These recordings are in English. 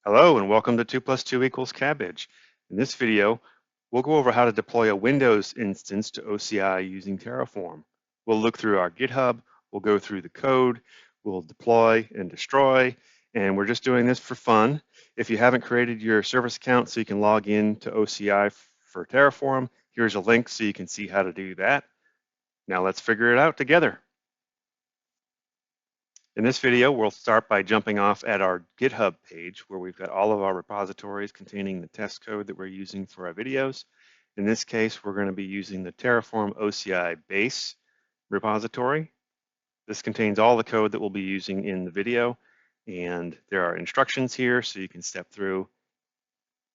Hello and welcome to 2 plus 2 equals Cabbage. In this video, we'll go over how to deploy a Windows instance to OCI using Terraform. We'll look through our GitHub, we'll go through the code, we'll deploy and destroy, and we're just doing this for fun. If you haven't created your service account so you can log in to OCI for Terraform, here's a link so you can see how to do that. Now let's figure it out together. In this video, we'll start by jumping off at our GitHub page where we've got all of our repositories containing the test code that we're using for our videos. In this case, we're going to be using the Terraform OCI base repository. This contains all the code that we'll be using in the video, and there are instructions here so you can step through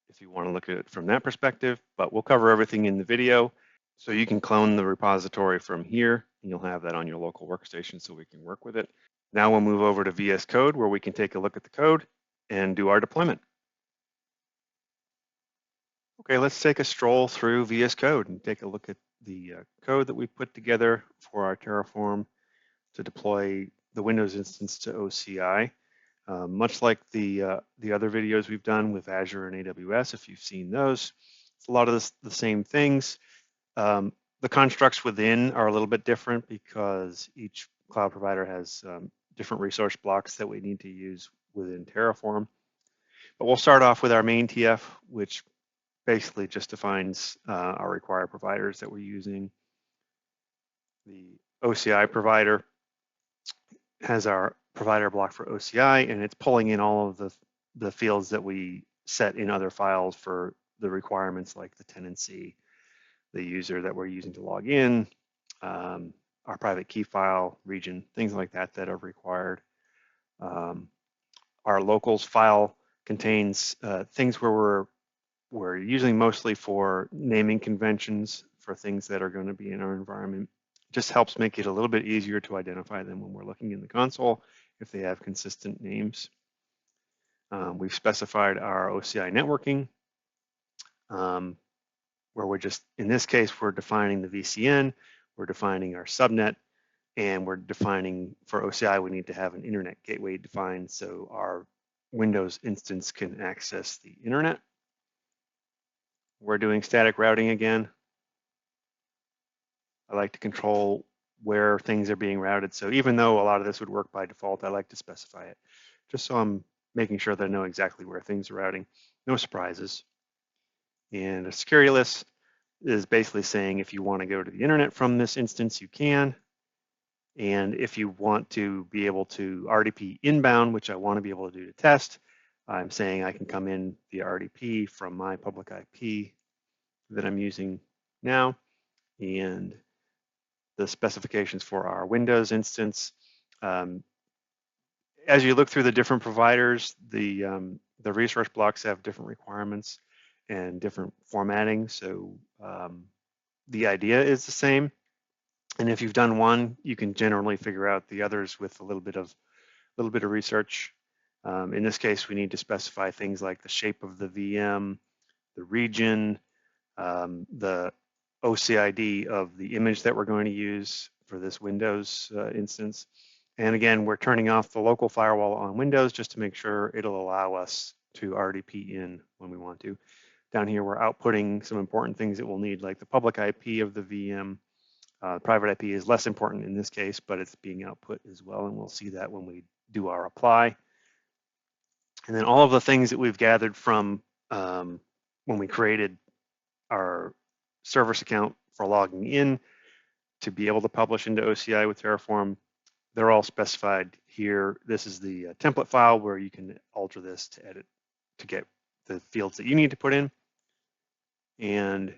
if you want to look at it from that perspective, but we'll cover everything in the video. So you can clone the repository from here, and you'll have that on your local workstation so we can work with it. Now we'll move over to VS Code where we can take a look at the code and do our deployment. Okay, let's take a stroll through VS Code and take a look at the code that we put together for our Terraform to deploy the Windows instance to OCI. Much like the other videos we've done with Azure and AWS, if you've seen those, it's a lot of the same things. The constructs within are a little bit different because each cloud provider has different resource blocks that we need to use within Terraform. But we'll start off with our main TF, which basically just defines our required providers that we're using. The OCI provider has our provider block for OCI, and it's pulling in all of the fields that we set in other files for the requirements like the tenancy, the user that we're using to log in, our private key file, region, things like that that are required. Our locals file contains things where we're using mostly for naming conventions for things that are going to be in our environment. It just helps make it a little bit easier to identify them when we're looking in the console if they have consistent names. We've specified our OCI networking, where we're just, in this case, we're defining the VCN, we're defining our subnet, and we're defining for OCI, we need to have an internet gateway defined so our Windows instance can access the internet. We're doing static routing again. I like to control where things are being routed. So even though a lot of this would work by default, I like to specify it just so I'm making sure that I know exactly where things are routing. No surprises. And a security list is basically saying if you want to go to the internet from this instance, you can. And if you want to be able to RDP inbound, which I want to be able to do to test, I'm saying I can come in via RDP from my public IP that I'm using now. And the specifications for our Windows instance. As you look through the different providers, the resource blocks have different requirements and different formatting. So the idea is the same. And if you've done one, you can generally figure out the others with a little bit of research. In this case, we need to specify things like the shape of the VM, the region, the OCID of the image that we're going to use for this Windows instance. And again, we're turning off the local firewall on Windows just to make sure it'll allow us to RDP in when we want to. Down here, we're outputting some important things that we'll need, like the public IP of the VM. Private IP is less important in this case, but it's being output as well, and we'll see that when we do our apply. And then all of the things that we've gathered from when we created our service account for logging in to be able to publish into OCI with Terraform, they're all specified here. This is the template file where you can alter this to edit to get the fields that you need to put in. And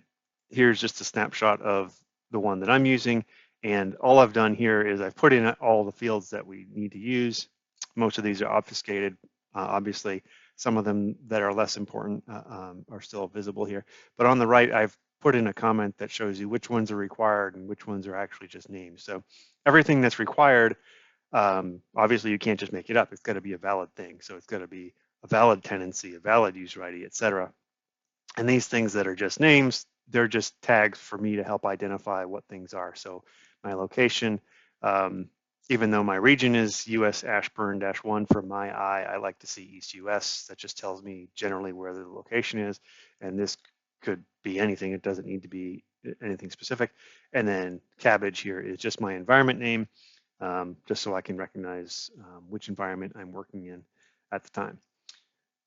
here's just a snapshot of the one that I'm using. And all I've done here is I've put in all the fields that we need to use. Most of these are obfuscated. Obviously, some of them that are less important are still visible here. But on the right, I've put in a comment that shows you which ones are required and which ones are actually just names. So everything that's required, obviously you can't just make it up. It's got to be a valid thing. So it's got to be a valid tenancy, a valid user ID, etc. And these things that are just names, they're just tags for me to help identify what things are. So my location, Even though my region is US Ashburn-1 for my I like to see East US. That just tells me generally where the location is. And this could be anything. It doesn't need to be anything specific. And then cabbage here is just my environment name, just so I can recognize which environment I'm working in at the time.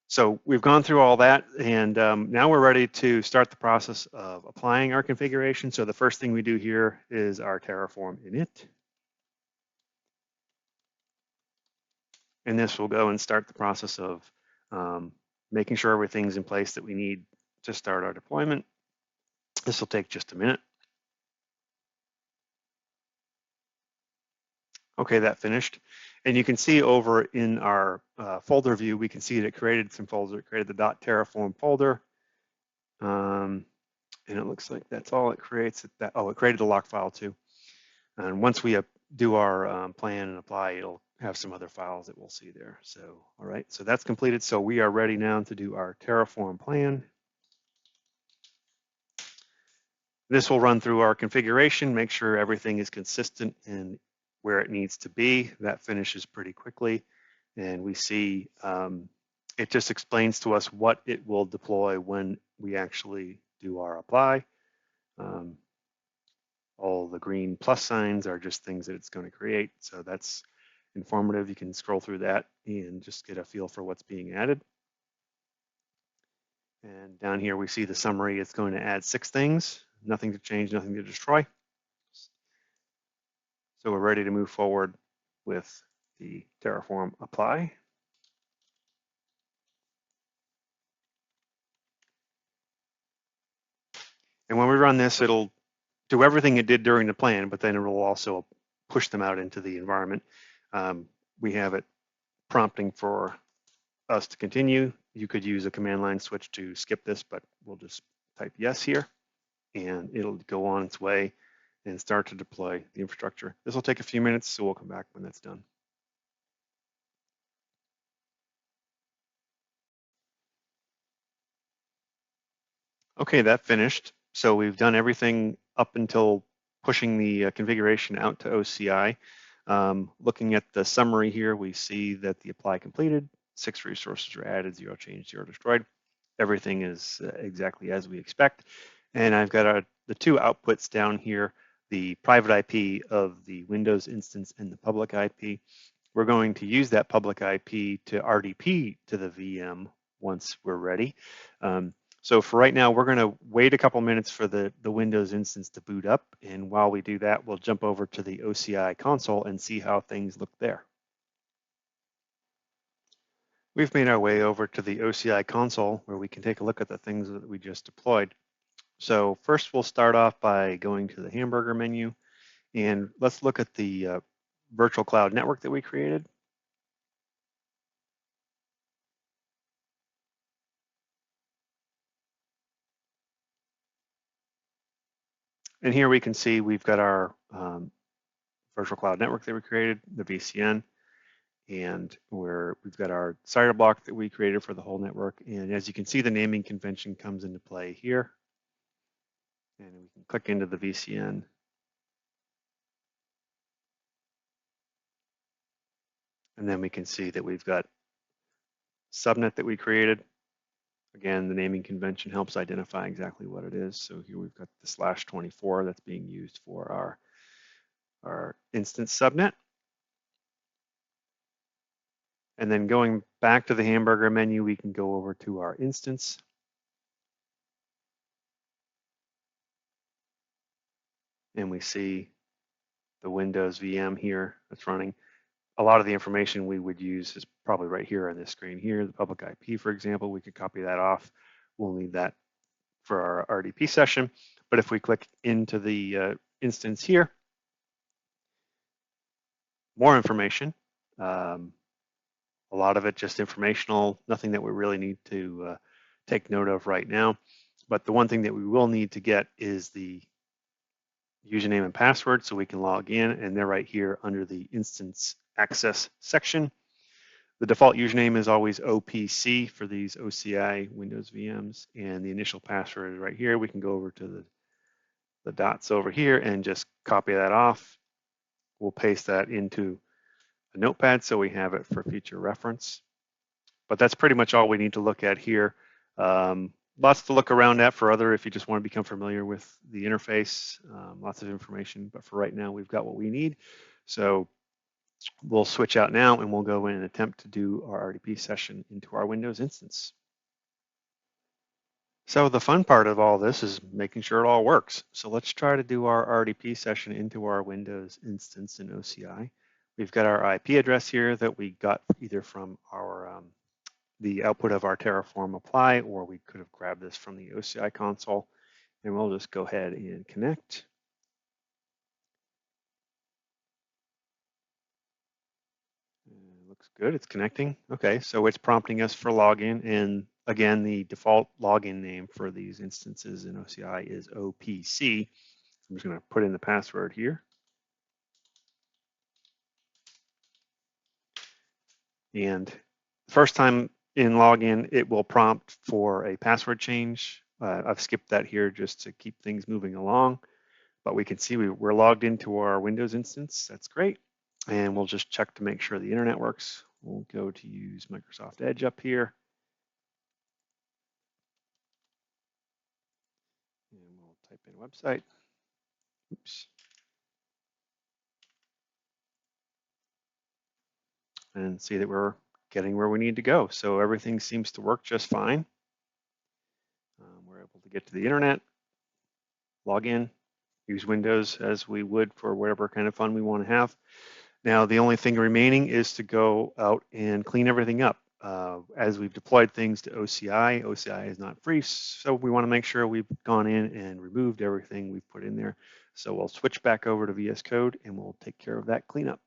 So we've gone through all that, and now we're ready to start the process of applying our configuration. So the first thing we do here is our Terraform Init. And this will go and start the process of making sure everything's in place that we need to start our deployment. This will take just a minute. Okay, that finished. And you can see over in our folder view, we can see that it created some folders. It created the .terraform folder. And it looks like that's all it creates. It created the lock file too. And once we do our plan and apply, it'll have some other files that we'll see there. So, all right, so that's completed. So we are ready now to do our Terraform plan. This will run through our configuration, make sure everything is consistent and where it needs to be. That finishes pretty quickly. And we see it just explains to us what it will deploy when we actually do our apply. All the green plus signs are just things that it's going to create. So that's informative. You can scroll through that and just get a feel for what's being added. And down here we see the summary. It's going to add 6 things, nothing to change, nothing to destroy. So we're ready to move forward with the Terraform Apply. And when we run this, it'll do everything it did during the plan, but then it will also push them out into the environment. We have it prompting for us to continue. You could use a command line switch to skip this, but we'll just type yes here, and it'll go on its way and start to deploy the infrastructure. This will take a few minutes, so we'll come back when that's done. Okay, that finished. So we've done everything up until pushing the configuration out to OCI. Looking at the summary here, we see that the apply completed, 6 resources are added, 0 changed, 0 destroyed. Everything is exactly as we expect. And I've got the 2 outputs down here, the private IP of the Windows instance and the public IP. We're going to use that public IP to RDP to the VM once we're ready. So for right now, we're going to wait a couple minutes for the Windows instance to boot up. And while we do that, we'll jump over to the OCI console and see how things look there. We've made our way over to the OCI console where we can take a look at the things that we just deployed. So first, we'll start off by going to the hamburger menu. And let's look at the virtual cloud network that we created. And here we can see we've got our virtual cloud network that we created, the VCN, and we've got our CIDR block that we created for the whole network. And as you can see, the naming convention comes into play here. And we can click into the VCN. And then we can see that we've got subnet that we created. Again, the naming convention helps identify exactly what it is. So here we've got the /24 that's being used for our instance subnet. And then going back to the hamburger menu, we can go over to our instance. And we see the Windows VM here that's running. A lot of the information we would use is probably right here on this screen here. The public IP, for example, we could copy that off. We'll need that for our RDP session. But if we click into the instance here, more information. A lot of it just informational, nothing that we really need to take note of right now. But the one thing that we will need to get is the username and password so we can log in, and they're right here under the instance access section. The default username is always OPC for these OCI Windows VMs, and the initial password is right here. We can go over to the dots over here and just copy that off. We'll paste that into a notepad so we have it for future reference. But that's pretty much all we need to look at here. Lots to look around at for other if you just want to become familiar with the interface, lots of information. But for right now, we've got what we need. So we'll switch out now and we'll go in and attempt to do our RDP session into our Windows instance. So the fun part of all this is making sure it all works. So let's try to do our RDP session into our Windows instance in OCI. We've got our IP address here that we got either from our the output of our Terraform Apply, or we could have grabbed this from the OCI console. And we'll just go ahead and connect. Looks good, it's connecting. Okay, so it's prompting us for login, and again, the default login name for these instances in OCI is OPC. I'm just going to put in the password here. And the first time in login, it will prompt for a password change. I've skipped that here just to keep things moving along, but we can see we're logged into our Windows instance. That's great. And we'll just check to make sure the internet works. We'll go to use Microsoft Edge up here. And we'll type in website. Oops. And see that we're getting where we need to go. So everything seems to work just fine. We're able to get to the internet, log in, use Windows as we would for whatever kind of fun we want to have. Now, the only thing remaining is to go out and clean everything up. As we've deployed things to OCI, OCI is not free, so we want to make sure we've gone in and removed everything we've put in there. So we'll switch back over to VS Code and we'll take care of that cleanup.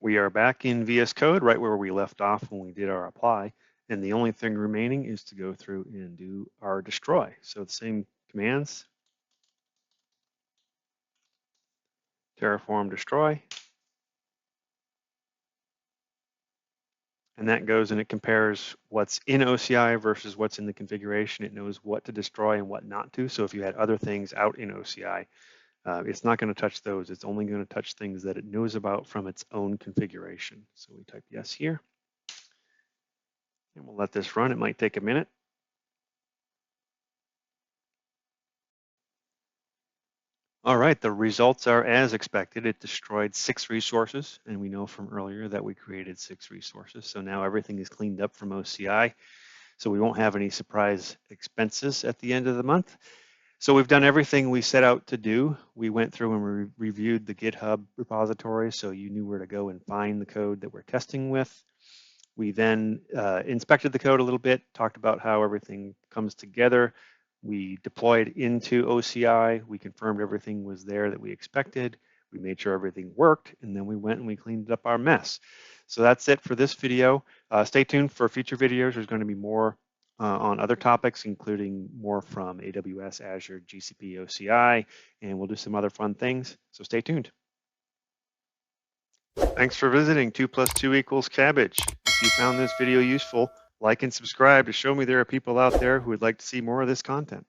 We are back in VS Code right where we left off when we did our apply. And the only thing remaining is to go through and do our destroy. So the same commands, Terraform Destroy. And that goes and it compares what's in OCI versus what's in the configuration. It knows what to destroy and what not to. So if you had other things out in OCI, it's not going to touch those. It's only going to touch things that it knows about from its own configuration. So we type yes here. And we'll let this run. It might take a minute. All right, the results are as expected. It destroyed 6 resources, and we know from earlier that we created 6 resources. So now everything is cleaned up from OCI. So we won't have any surprise expenses at the end of the month. So we've done everything we set out to do. We went through and reviewed the GitHub repository, so you knew where to go and find the code that we're testing with. We then inspected the code a little bit, talked about how everything comes together. We deployed into OCI. We confirmed everything was there that we expected. We made sure everything worked, and then we went and we cleaned up our mess. So that's it for this video. Stay tuned for future videos. There's going to be more on other topics, including more from AWS, Azure, GCP, OCI, and we'll do some other fun things. So stay tuned. Thanks for visiting 2 + 2 = Cabbage. If you found this video useful, like and subscribe to show me there are people out there who would like to see more of this content.